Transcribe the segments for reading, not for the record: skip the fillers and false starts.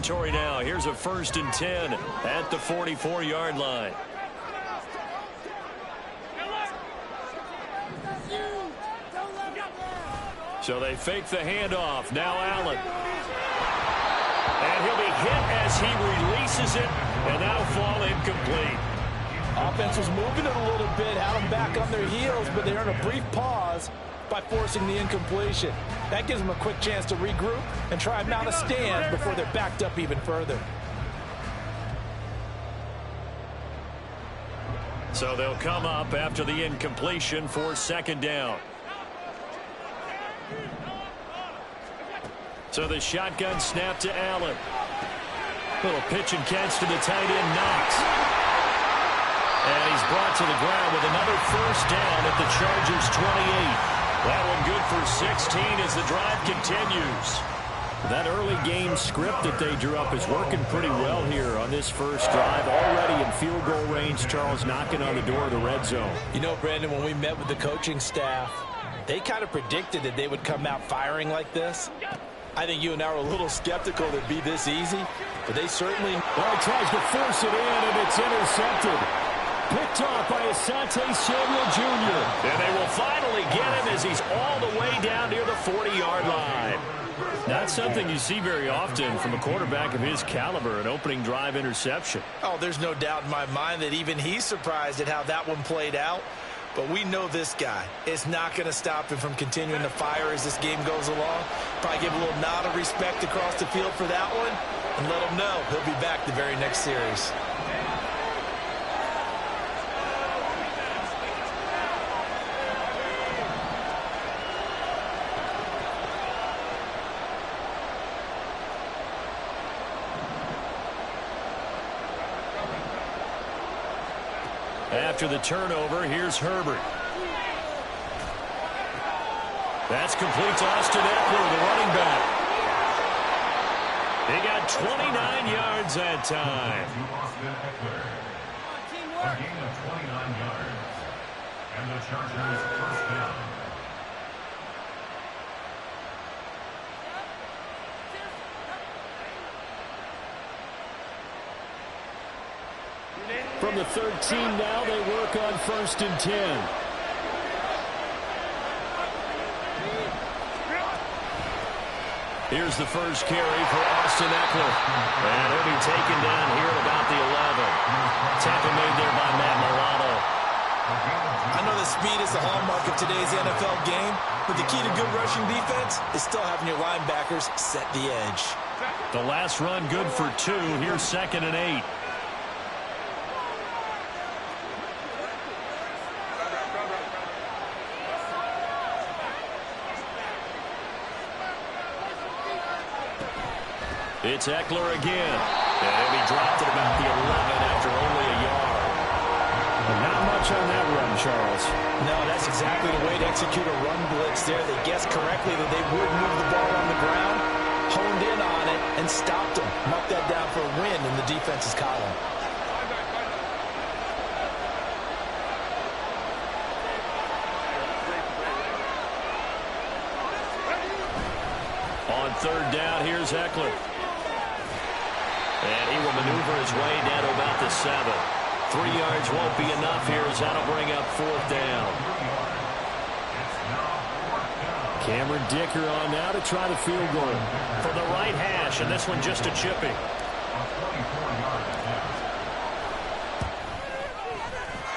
territory now. Here's a 1st and 10 at the 44-yard line. So they fake the handoff. Now Allen. And he'll be hit as he releases it, and that'll fall incomplete. Offense was moving it a little bit, had them back on their heels, but they earned a brief pause by forcing the incompletion. That gives them a quick chance to regroup and try and mount a stand before they're backed up even further. So they'll come up after the incompletion for 2nd down. So the shotgun snap to Allen. Little pitch and catch to the tight end, Knox. And he's brought to the ground with another 1st down at the Chargers' 28. That one good for 16 as the drive continues. That early game script that they drew up is working pretty well here on this first drive. Already in field goal range, Charles knocking on the door of the red zone. You know, Brandon, when we met with the coaching staff, they kind of predicted that they would come out firing like this. I think you and I were a little skeptical that it'd be this easy, but they certainly... Well, he tries to force it in, and it's intercepted. Picked off by Asante Samuel Jr. And they will finally get him as he's all the way down near the 40-yard line. Not something you see very often from a quarterback of his caliber, an opening drive interception. Oh, there's no doubt in my mind that even he's surprised at how that one played out. But we know this guy is not going to stop him from continuing to fire as this game goes along. Probably give a little nod of respect across the field for that one and let him know he'll be back the very next series. After the turnover, here's Herbert. That's complete to Austin Eckler, the running back. He got 29 yards that time. A gain of 29 yards. And the Chargers' 1st down. From the 13 now, they work on 1st and 10. Here's the first carry for Austin Eckler. And he'll be taken down here at about the 11. Tackle made there by Matt Milano. I know that speed is the hallmark of today's NFL game, but the key to good rushing defense is still having your linebackers set the edge. The last run good for 2. Here's 2nd and 8. It's Eckler again. And he'll be dropped at about the 11 after only a yard. But not much on that run, Charles. No, that's exactly the way to execute a run blitz there. They guessed correctly that they would move the ball on the ground, honed in on it, and stopped them. Marked that down for a win in the defense's column. On 3rd down, here's Eckler. And he will maneuver his way down to about the 7. 3 yards won't be enough here as that'll bring up 4th down. Cameron Dicker on now to try the field goal. From the right hash, and this one just a chipping.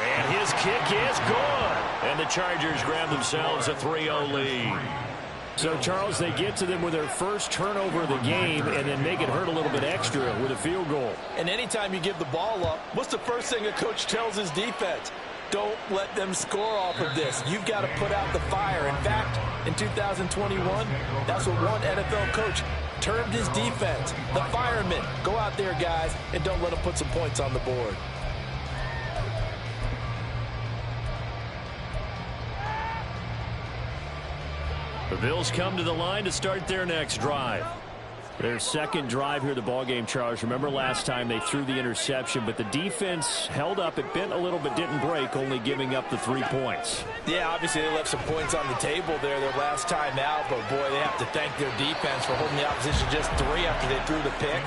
And his kick is good. And the Chargers grab themselves a 3-0 lead. So, Charles, they get to them with their first turnover of the game and then make it hurt a little bit extra with a field goal. And anytime you give the ball up, what's the first thing a coach tells his defense? Don't let them score off of this. You've got to put out the fire. In fact, in 2021, that's what one NFL coach termed his defense. The firemen. Go out there, guys, and don't let them put some points on the board. The Bills come to the line to start their next drive. Their second drive here, the ballgame, Charles. Remember last time they threw the interception, but the defense held up. It bent a little but didn't break, only giving up the 3 points. Yeah, obviously they left some points on the table there their last time out, but boy, they have to thank their defense for holding the opposition just 3 after they threw the pick.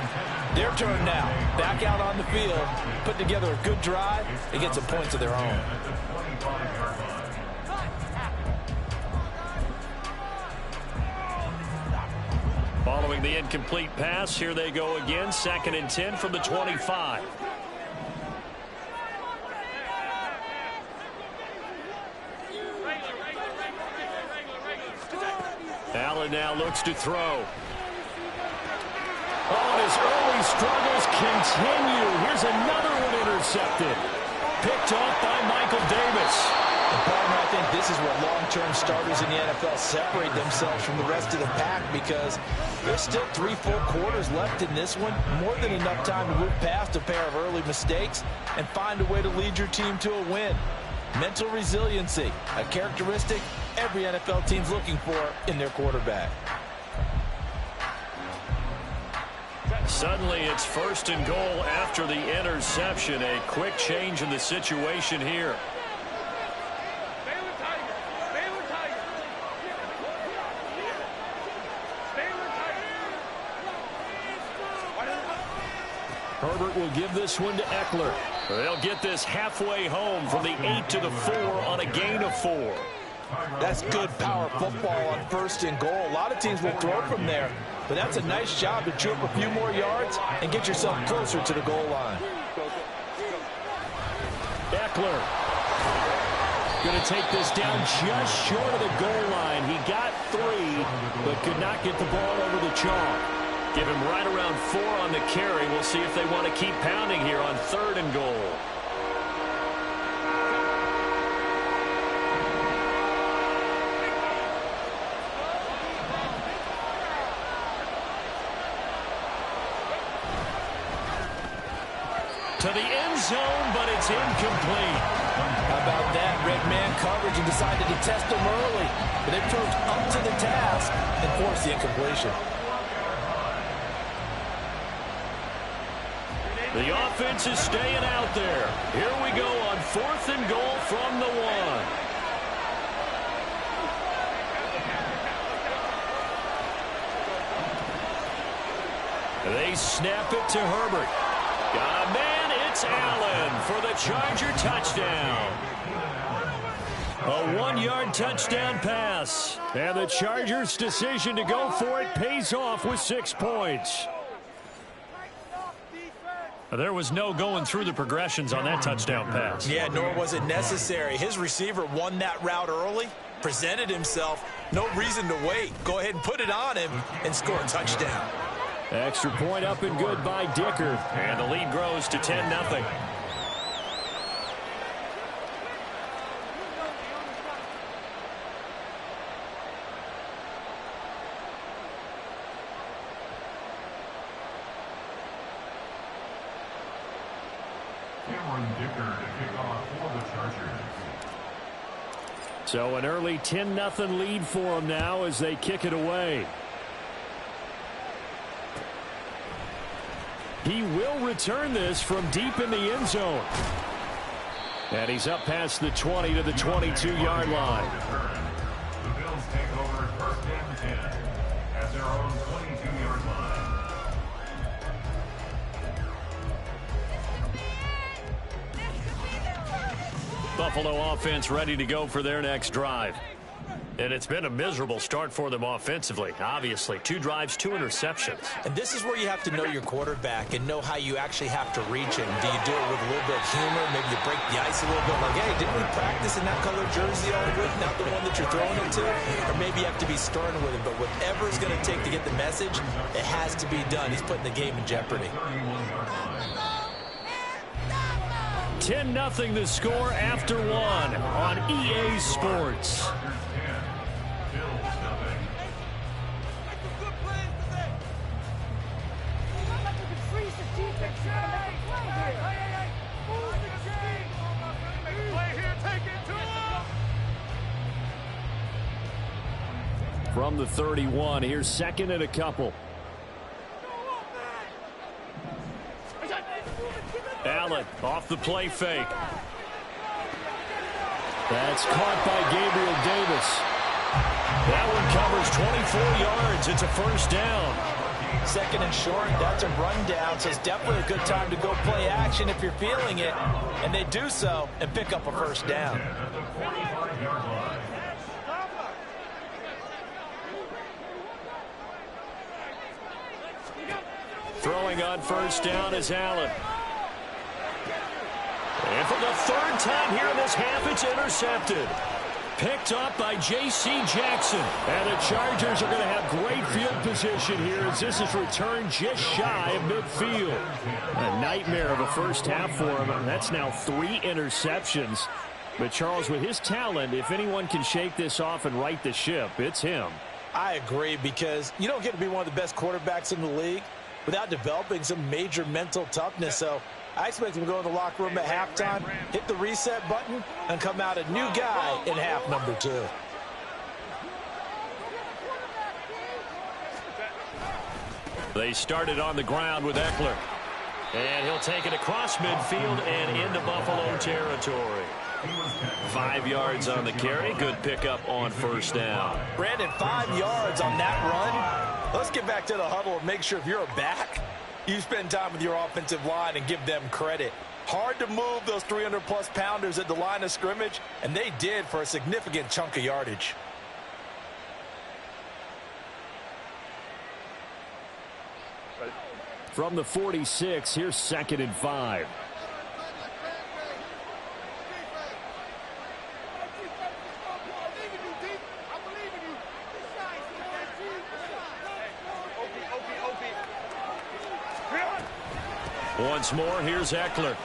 Their turn now. Back out on the field, put together a good drive, and get some points of their own. Following the incomplete pass, here they go again. 2nd and 10 from the 25. Allen now looks to throw. Oh, and his early struggles continue. Here's another one intercepted. Picked off by Michael Davis. And partner, I think this is where long-term starters in the NFL separate themselves from the rest of the pack, because there's still 3 full quarters left in this one. More than enough time to move past a pair of early mistakes and find a way to lead your team to a win. Mental resiliency, a characteristic every NFL team's looking for in their quarterback. Suddenly it's 1st and goal after the interception. A quick change in the situation here. Herbert will give this one to Eckler. They'll get this halfway home from the 8 to the 4 on a gain of 4. That's good power football on 1st and goal. A lot of teams will throw from there, but that's a nice job to chew up a few more yards and get yourself closer to the goal line. Eckler going to take this down just short of the goal line. He got 3, but could not get the ball over the chalk. Give him right around 4 on the carry. We'll see if they want to keep pounding here on 3rd and goal. To the end zone, but it's incomplete. How about that? Red man coverage and decided to test them early. But they proved up to the task and forced the incompletion. The offense is staying out there. Here we go on 4th and goal from the 1. They snap it to Herbert. Got a man, it's Allen for the Charger touchdown. A 1-yard touchdown pass. And the Chargers' decision to go for it pays off with 6 points. There was no going through the progressions on that touchdown pass. Yeah, nor was it necessary. His receiver won that route early, presented himself. No reason to wait. Go ahead and put it on him and score a touchdown. Extra point up and good by Dicker. And the lead grows to 10-0. So an early 10-0 lead for them now as they kick it away. He will return this from deep in the end zone. And he's up past the 20 to the 22-yard line. The Bills take over 1st and 10 at their own 22-yard line. Buffalo offense ready to go for their next drive. And it's been a miserable start for them offensively. Obviously, 2 drives, 2 interceptions. And this is where you have to know your quarterback and know how you actually have to reach him. Do you do it with a little bit of humor? Maybe you break the ice a little bit. Like, hey, didn't we practice in that color jersey all week? Not the one that you're throwing it to? Or maybe you have to be stern with him. But whatever it's going to take to get the message, it has to be done. He's putting the game in jeopardy. 10-0 the score after 1 on EA Sports. From the 31, here's 2nd and a couple. Allen off the play fake. That's caught by Gabriel Davis. That one covers 24 yards. It's a first down. Second and short, that's a rundown, so it's definitely a good time to go play action if you're feeling it. And they do so and pick up a first down. Throwing on first down is Allen. And for the third time here in this half, it's intercepted. Picked up by J.C. Jackson. And the Chargers are going to have great field position here as this is returned just shy of midfield. A nightmare of a first half for him. That's now 3 interceptions. But Charles, with his talent, if anyone can shake this off and right the ship, it's him. I agree, because you don't get to be one of the best quarterbacks in the league without developing some major mental toughness. So I expect him to go in the locker room at halftime, hit the reset button, and come out a new guy in half number 2. They started on the ground with Eckler. And he'll take it across midfield and into Buffalo territory. 5 yards on the carry. Good pickup on first down. Brandon, 5 yards on that run. Let's get back to the huddle and make sure if you're a back, you spend time with your offensive line and give them credit. Hard to move those 300-plus pounders at the line of scrimmage, and they did for a significant chunk of yardage. From the 46, here's 2nd and 5. Once more, here's Eckler.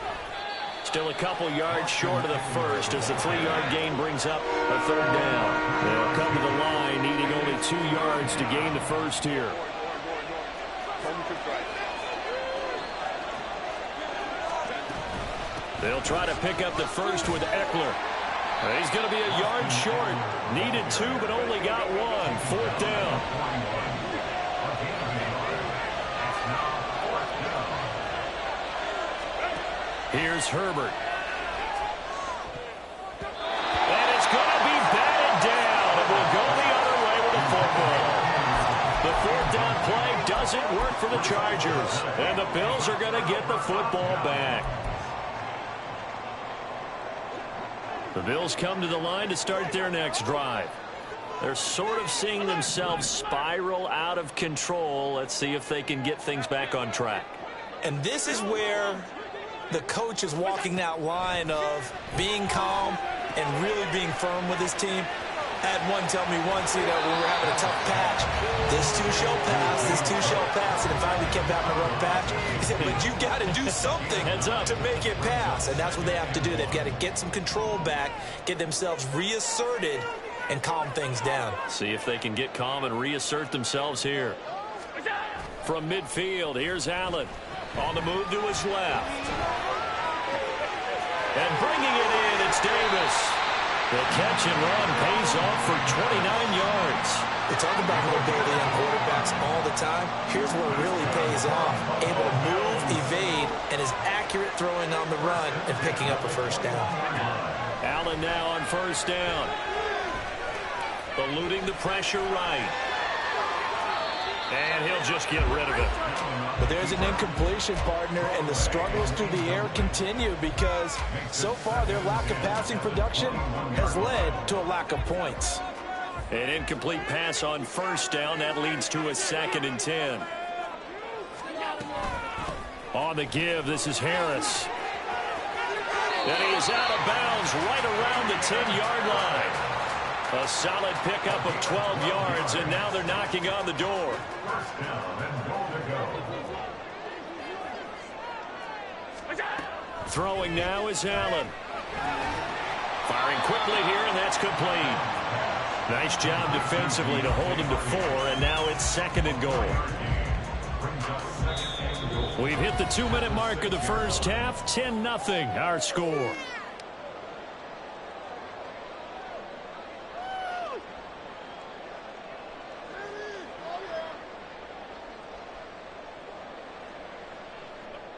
Still a couple yards short of the first as the 3-yard gain brings up a third down. They'll come to the line, needing only 2 yards to gain the first here. They'll try to pick up the first with Eckler. He's going to be a yard short. Needed 2, but only got 1. 4th down. Here's Herbert. And it's going to be batted down. It will go the other way with the football. The 4th down play doesn't work for the Chargers. And the Bills are going to get the football back. The Bills come to the line to start their next drive. They're sort of seeing themselves spiral out of control. Let's see if they can get things back on track. And this is where the coach is walking that line of being calm and really being firm with his team. I had one tell me once, when we were having a tough patch, this too shall pass, this too shall pass, and it finally kept having a rough patch. He said, but you got to do something to make it pass, and that's what they have to do. They've got to get some control back, get themselves reasserted, and calm things down. See if they can get calm and reassert themselves here. From midfield, here's Allen. On the move to his left. And bringing it in, it's Davis. The catch and run pays off for 29 yards. We talk about mobility on quarterbacks all the time. Here's where it really pays off. Able to move, evade, and is accurate throwing on the run and picking up a first down. Allen now on first down. Eluding the pressure right. And he'll just get rid of it. But there's an incompletion, partner, and the struggles through the air continue because so far their lack of passing production has led to a lack of points. An incomplete pass on first down. That leads to a 2nd and 10. On the give, this is Harris. And he is out of bounds right around the 10-yard line. A solid pickup of 12 yards, and now they're knocking on the door. Throwing now is Allen. Firing quickly here, and that's complete. Nice job defensively to hold him to 4, and now it's 2nd and goal. We've hit the 2-minute mark of the first half. 10-0 our score.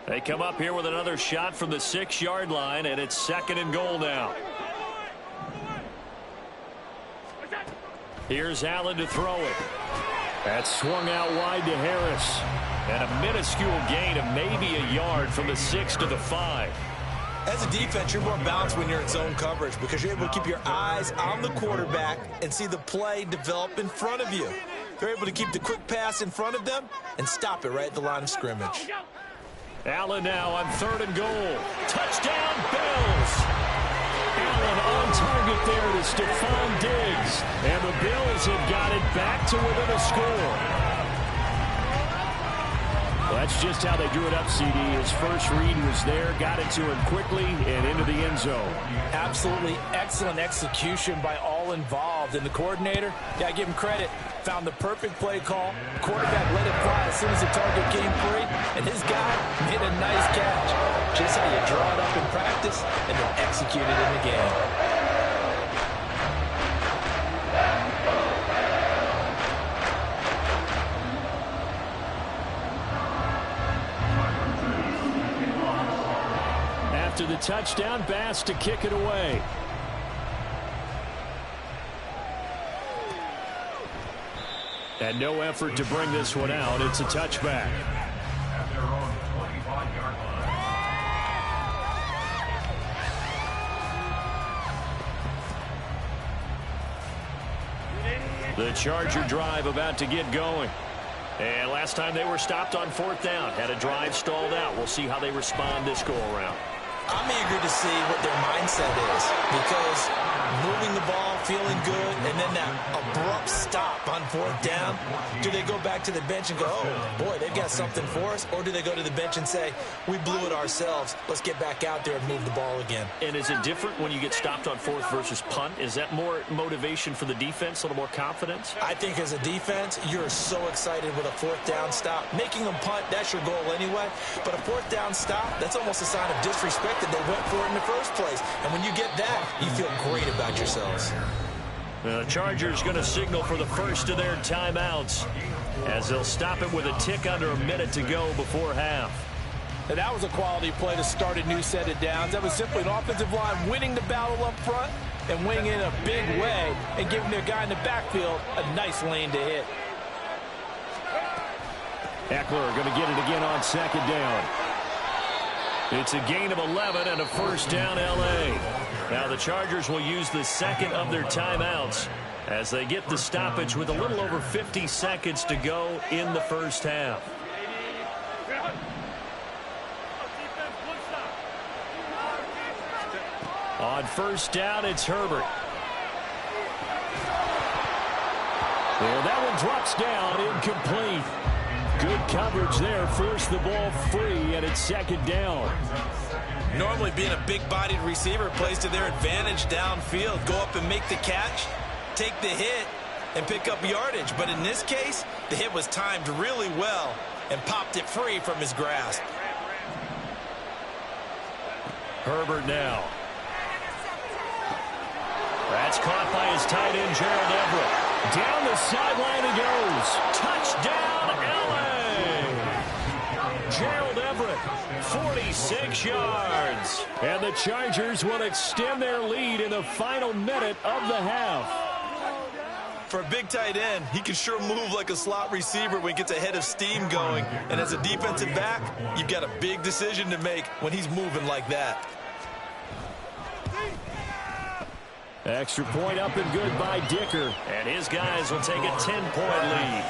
They come up here with another shot from the 6-yard line, and it's 2nd and goal now. Here's Allen to throw it. That's swung out wide to Harris. And a minuscule gain of maybe a yard from the 6 to the 5. As a defense, you're more balanced when you're in zone coverage because you're able to keep your eyes on the quarterback and see the play develop in front of you. You're able to keep the quick pass in front of them and stop it right at the line of scrimmage. Allen now on 3rd and goal. Touchdown, Bills! Allen on target there to Stephon Diggs. And the Bills have got it back to within a score. Well, that's just how they drew it up, CD. His first read was there, got it to him quickly, and into the end zone. Absolutely excellent execution by all involved. And the coordinator, yeah, I give him credit, found the perfect play call. Quarterback let it fly as soon as the target came free, and his guy made a nice catch. Just how you draw it up in practice and then execute it in the game. After the touchdown, Bass to kick it away. And no effort to bring this one out. It's a touchback. At their own 25-yard line. The Charger drive about to get going. And last time they were stopped on 4th down. Had a drive stalled out. We'll see how they respond this go-around. I'm eager to see what their mindset is because moving the ball, feeling good, and then that abrupt stop on 4th down, do they go back to the bench and go, oh, boy, they've got something for us? Or do they go to the bench and say, we blew it ourselves, let's get back out there and move the ball again? And is it different when you get stopped on 4th versus punt? Is that more motivation for the defense, a little more confidence? I think as a defense, you're so excited with a 4th down stop. Making them punt, that's your goal anyway. But a 4th down stop, that's almost a sign of disrespect that they went for it in the first place. And when you get that, you feel great about yourselves. The Chargers going to signal for the first of their timeouts as they'll stop it with a tick under a minute to go before half. And that was a quality play to start a new set of downs. That was simply an offensive line winning the battle up front and winning in a big way and giving their guy in the backfield a nice lane to hit. Eckler going to get it again on 2nd down. It's a gain of 11 and a first down, L.A. Now the Chargers will use the 2nd of their timeouts as they get the stoppage with a little over 50 seconds to go in the first half. On 1st down, it's Herbert. Well, that one drops down, incomplete. Good coverage there, forced the ball free, and it's 2nd down. Normally being a big-bodied receiver plays to their advantage downfield. Go up and make the catch, take the hit, and pick up yardage. But in this case, the hit was timed really well and popped it free from his grasp. Herbert now. That's caught by his tight end, Gerald Everett. Down the sideline he goes. Touchdown, L.A. Gerald Everett, 46 yards. And the Chargers will extend their lead in the final minute of the half. For a big tight end, he can sure move like a slot receiver when he gets a head of steam going. And as a defensive back, you've got a big decision to make when he's moving like that. Extra point up and good by Dicker. And his guys will take a 10-point lead.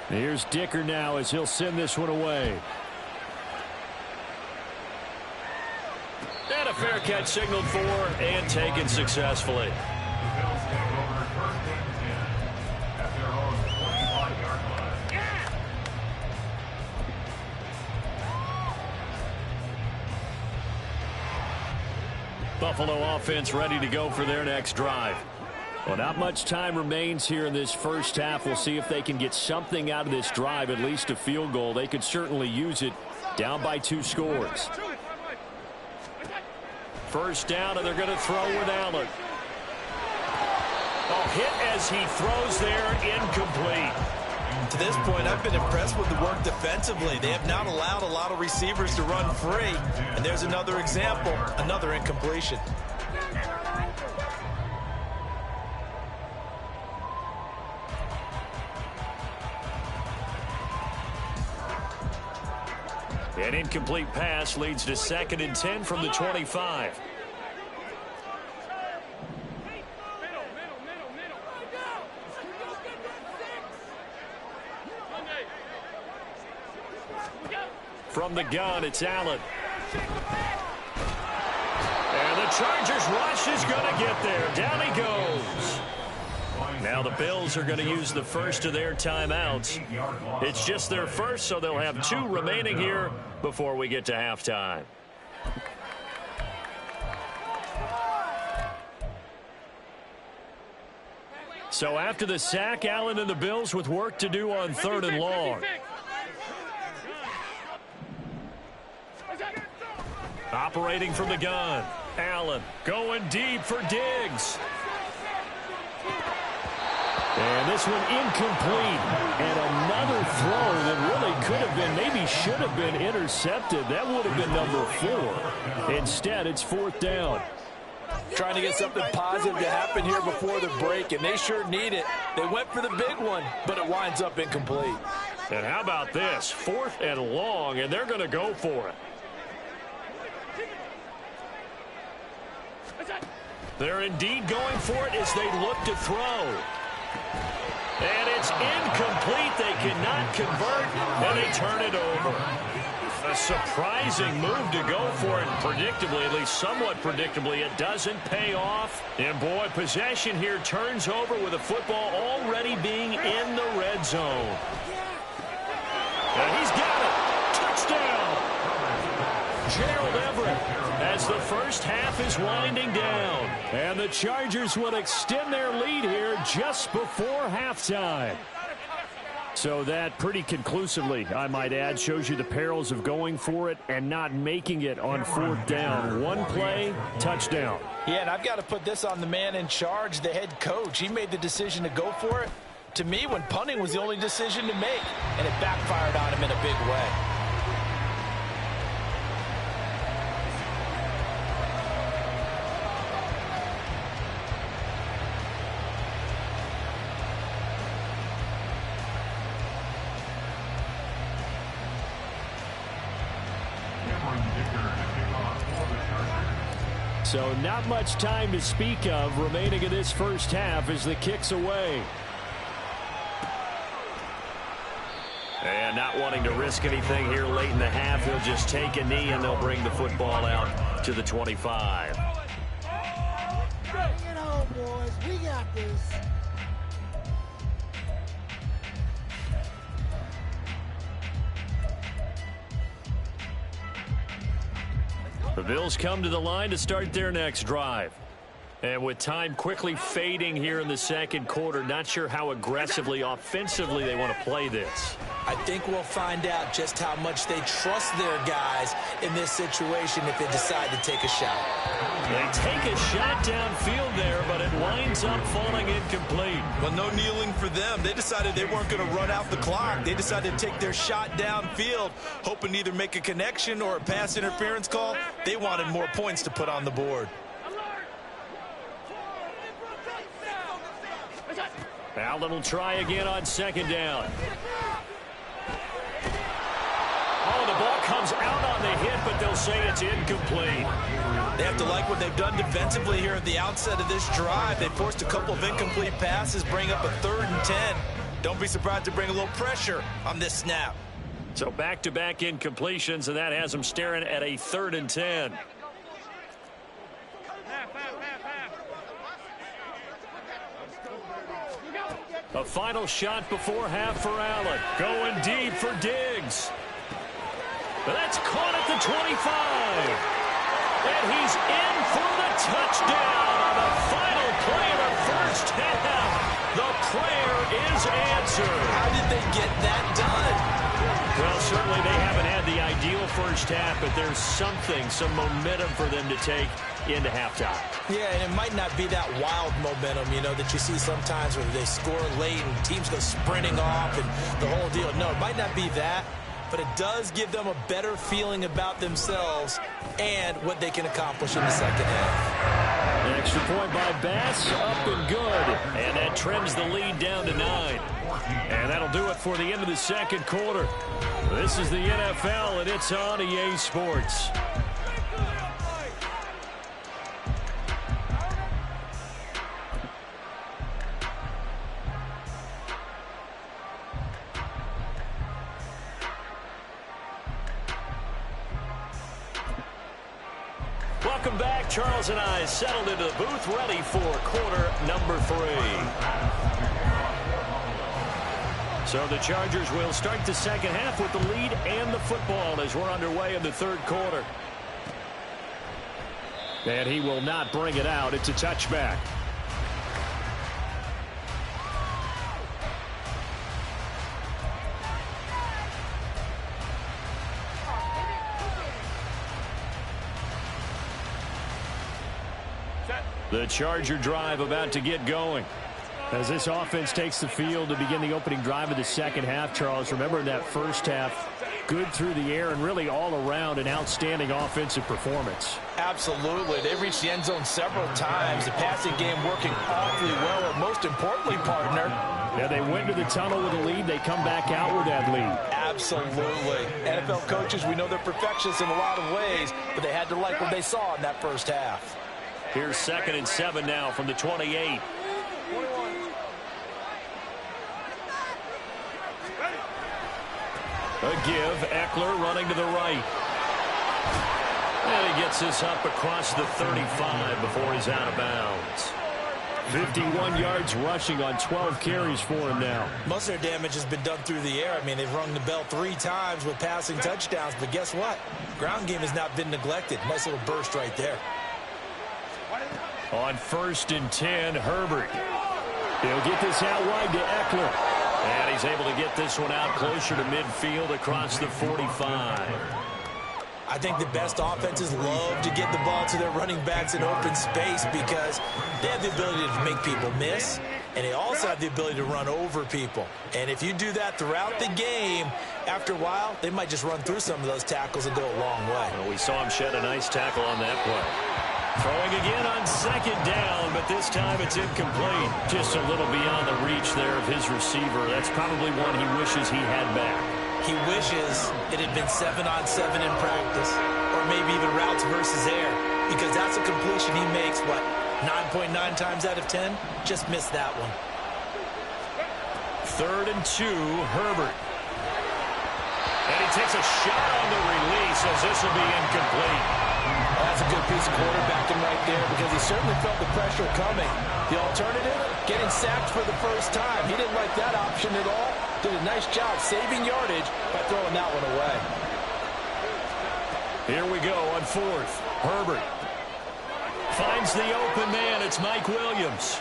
Here's Dicker now as he'll send this one away. And a fair catch signaled for and taken successfully. Buffalo offense ready to go for their next drive. Well, not much time remains here in this first half. We'll see if they can get something out of this drive, at least a field goal. They could certainly use it, down by 2 scores. First down, and they're going to throw with Allen. Oh, hit as he throws there, incomplete. To this point, I've been impressed with the work defensively. They have not allowed a lot of receivers to run free. And there's another example, another incompletion. An incomplete pass leads to 2nd and 10 from the 25. From the gun, it's Allen. And the Chargers rush is going to get there. Down he goes. Now the Bills are going to use the first of their timeouts. It's just their first, so they'll have 2 remaining here before we get to halftime. So after the sack, Allen and the Bills with work to do on 3rd and long. Operating from the gun. Allen going deep for Diggs. And this one incomplete. And another throw that really could have been, maybe should have been intercepted. That would have been number 4. Instead, it's 4th down. Trying to get something positive to happen here before the break, and they sure need it. They went for the big one, but it winds up incomplete. And how about this? 4th and long, and they're going to go for it. They're indeed going for it as they look to throw. And it's incomplete. They cannot convert, and they turn it over. A surprising move to go for it. Predictably, at least somewhat predictably, it doesn't pay off. And, boy, possession here turns over with the football already being in the red zone. And he's got it. Touchdown. Gerald Everett. As the first half is winding down. And the Chargers will extend their lead here just before halftime. So that pretty conclusively, I might add, shows you the perils of going for it and not making it on 4th down. One play, touchdown. Yeah, and I've got to put this on the man in charge, the head coach. He made the decision to go for it. To me, when punting was the only decision to make, and it backfired on him in a big way. So not much time to speak of remaining in this first half as the kick's away. And not wanting to risk anything here late in the half, he'll just take a knee and they'll bring the football out to the 25. Bring it home, boys. We got this. The Bills come to the line to start their next drive. And with time quickly fading here in the 2nd quarter, not sure how aggressively, offensively they want to play this. I think we'll find out just how much they trust their guys in this situation if they decide to take a shot. They take a shot downfield there, but it winds up falling incomplete. Well, no kneeling for them. They decided they weren't going to run out the clock. They decided to take their shot downfield, hoping to either make a connection or a pass interference call. They wanted more points to put on the board. Allen will try again on 2nd down. Oh, the ball comes out on the hit, but they'll say it's incomplete. They have to like what they've done defensively here at the outset of this drive. They forced a couple of incomplete passes, bring up a 3rd and 10. Don't be surprised to bring a little pressure on this snap. So back-to-back incompletions, and that has them staring at a 3rd and 10. A final shot before half for Allen. Going deep for Diggs. But that's caught at the 25. And he's in for the touchdown on the final play of the first half. The prayer is answered. How did they get that done? Well, certainly they haven't had the ideal first half, but there's some momentum for them to take into halftime. Yeah, and it might not be that wild momentum, that you see sometimes where they score late and teams go sprinting off and the whole deal. No, it might not be that, but it does give them a better feeling about themselves and what they can accomplish in the second half. An extra point by Bass, up and good. And that trims the lead down to 9. And that'll do it for the end of the second quarter. This is the NFL, and it's on EA Sports. Welcome back. Charles and I settled into the booth, ready for quarter number 3. So the Chargers will start the second half with the lead and the football as we're underway in the third quarter. And he will not bring it out. It's a touchback. The Charger drive about to get going. As this offense takes the field to begin the opening drive of the second half, Charles, remember in that first half, good through the air and really all around an outstanding offensive performance. Absolutely. They've reached the end zone several times. The passing game working awfully well, and most importantly, partner. Yeah, they went to the tunnel with a lead. They come back out with that lead. Absolutely. NFL coaches, we know they're perfectionists in a lot of ways, but they had to like what they saw in that first half. Here's 2nd and 7 now from the 28. A give, Eckler running to the right. And he gets this up across the 35 before he's out of bounds. 51 yards rushing on 12 carries for him now. Most of their damage has been done through the air. I mean, they've rung the bell 3 times with passing touchdowns, but guess what? Ground game has not been neglected. Nice little burst right there. On 1st and 10, Herbert. He'll get this out wide to Eckler. And he's able to get this one out closer to midfield across the 45. I think the best offenses love to get the ball to their running backs in open space because they have the ability to make people miss, and they also have the ability to run over people. And if you do that throughout the game, after a while, they might just run through some of those tackles and go a long way. Well, we saw him shed a nice tackle on that play. Throwing again on 2nd down, but this time it's incomplete. Just a little beyond the reach there of his receiver. That's probably one he wishes he had back. He wishes it had been 7-on-7 in practice, or maybe even routes versus air, because that's a completion he makes, 9.9 times out of 10? Just missed that one. 3rd and 2, Herbert. And he takes a shot on the release as this will be incomplete. That's a good piece of quarterbacking right there because he certainly felt the pressure coming. The alternative, getting sacked for the first time. He didn't like that option at all. Did a nice job saving yardage by throwing that one away. Here we go on 4th. Herbert finds the open man. It's Mike Williams.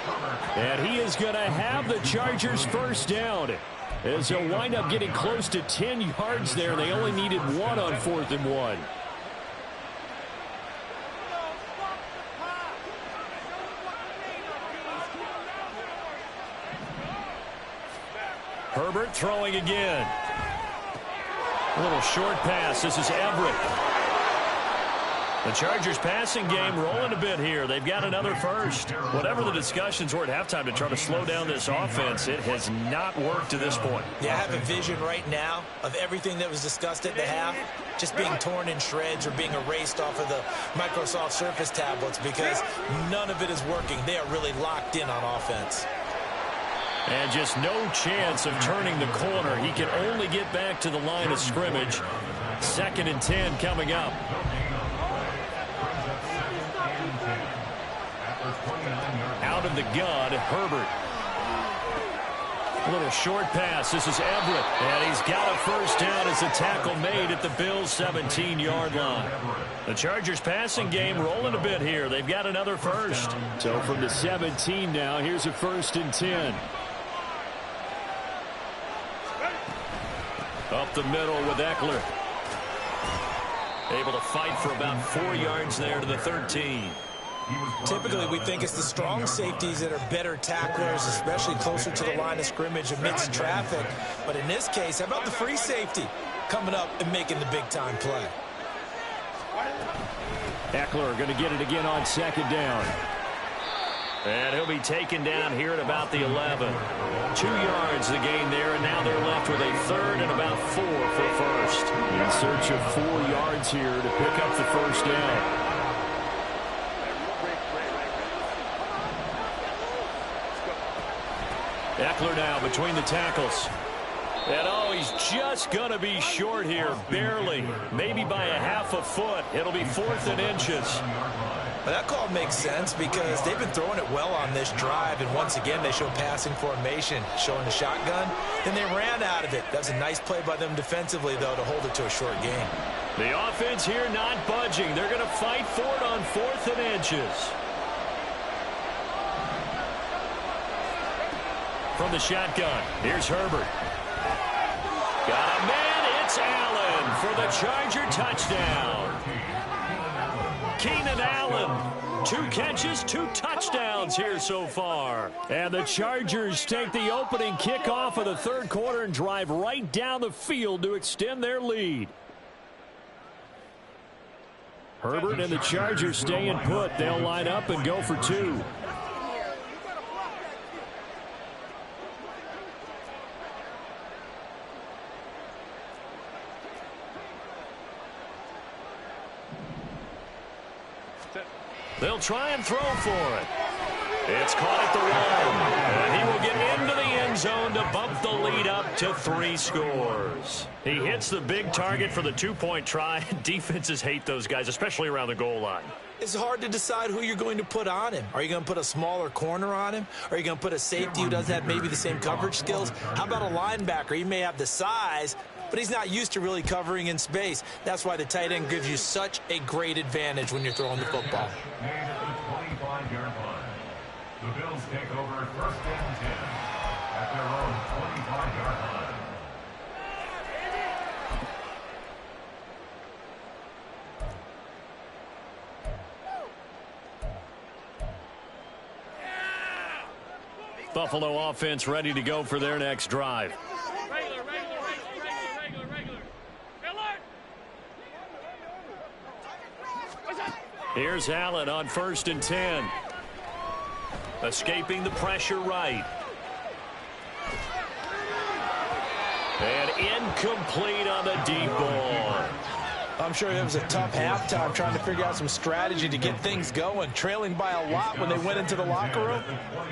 And he is going to have the Chargers first down. As they'll wind up getting close to 10 yards there. They only needed 1 on 4th and 1. Herbert throwing again. A little short pass. This is Everett. The Chargers passing game rolling a bit here. They've got another first. Whatever the discussions were at halftime to try to slow down this offense, it has not worked to this point. Yeah, I have a vision right now of everything that was discussed at the half just being torn in shreds or being erased off of the Microsoft Surface tablets because none of it is working. They are really locked in on offense. And just no chance of turning the corner. He can only get back to the line of scrimmage. 2nd and 10 coming up. Out of the gun, Herbert. A little short pass. This is Everett. And he's got a first down as a tackle made at the Bills' 17-yard line. The Chargers passing game rolling a bit here. They've got another first. So from the 17 now, here's a 1st and 10. Up the middle with Eckler. Able to fight for about 4 yards there to the 13. Typically, we think it's the strong safeties that are better tacklers, especially closer to the line of scrimmage amidst traffic. But in this case, how about the free safety coming up and making the big-time play? Eckler going to get it again on 2nd down. And he'll be taken down here at about the 11. 2 yards the gain there, and now they're left with a 3rd and about 4 for first. In search of 4 yards here to pick up the first down. Eckler now between the tackles. And oh, he's just going to be short here, barely. Maybe by a half a foot. It'll be 4th and inches. Well, that call makes sense because they've been throwing it well on this drive, and once again they show passing formation, showing the shotgun. Then they ran out of it. That was a nice play by them defensively, though, to hold it to a short gain. The offense here not budging. They're going to fight for it on 4th and inches. From the shotgun, here's Herbert. Got a man, it's Allen for the Charger touchdown. Keenan Allen, 2 catches, 2 touchdowns here so far. And the Chargers take the opening kickoff of the 3rd quarter and drive right down the field to extend their lead. Herbert and the Chargers staying put. They'll line up and go for 2. They'll try and throw for it. It's caught at the 1. And he will get into the end zone to bump the lead up to 3 scores. He hits the big target for the 2-point try. Defenses hate those guys, especially around the goal line. It's hard to decide who you're going to put on him. Are you going to put a smaller corner on him? Are you going to put a safety who doesn't have maybe the same coverage skills? How about a linebacker? He may have the size, but he's not used to really covering in space. That's why the tight end gives you such a great advantage when you're throwing the football. The Bills take over 1st and 10 at their own 25-yard line. Buffalo offense ready to go for their next drive. Here's Allen on 1st and 10. Escaping the pressure right. And incomplete on the deep ball. I'm sure it was a tough halftime trying to figure out some strategy to get things going, trailing by a lot when they went into the locker room.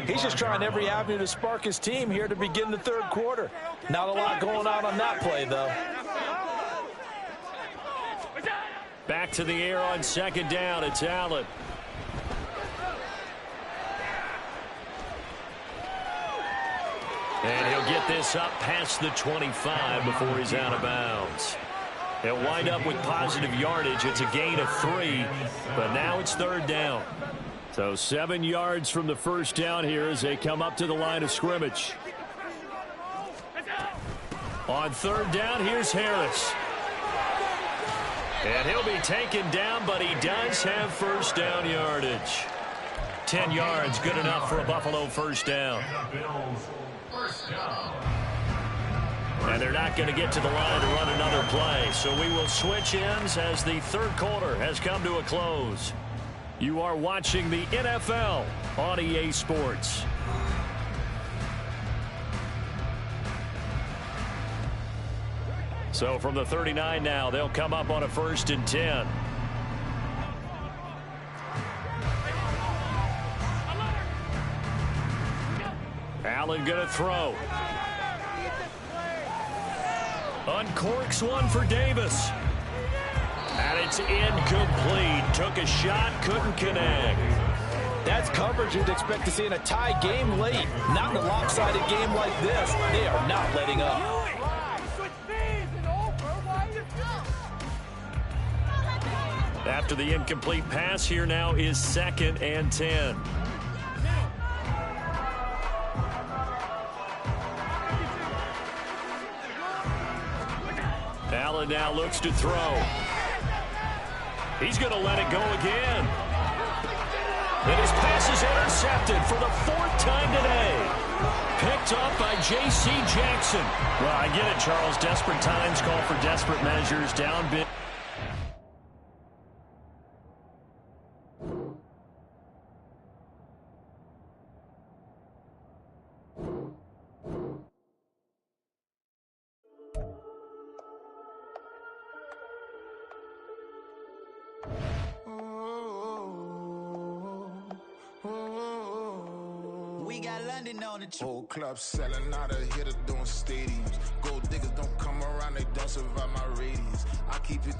He's just trying every avenue to spark his team here to begin the 3rd quarter. Not a lot going on that play, though. Back to the air on 2nd down. It's Allen. And he'll get this up past the 25 before he's out of bounds. He'll wind up with positive yardage. It's a gain of 3, but now it's 3rd down. So 7 yards from the first down here as they come up to the line of scrimmage. On 3rd down, here's Harris. And he'll be taken down, but he does have first down yardage. 10 yards, good enough for a Buffalo first down. And they're not going to get to the line to run another play. So we will switch ends as the 3rd quarter has come to a close. You are watching the NFL on EA Sports. So from the 39 now, they'll come up on a 1st and 10. Allen going to throw. Uncorks one for Davis. And it's incomplete. Took a shot, couldn't connect. That's coverage you'd expect to see in a tie game late. Not in a lopsided game like this. They are not letting up. After the incomplete pass, here now is 2nd and 10. Allen now looks to throw. He's going to let it go again. And his pass is intercepted for the 4th time today. Picked up by J.C. Jackson. Well, I get it, Charles. Desperate times call for desperate measures. Down big. We got London on the Whole club selling out of hitter doing stadiums. Gold diggers don't come around, they don't survive my radius. I keep it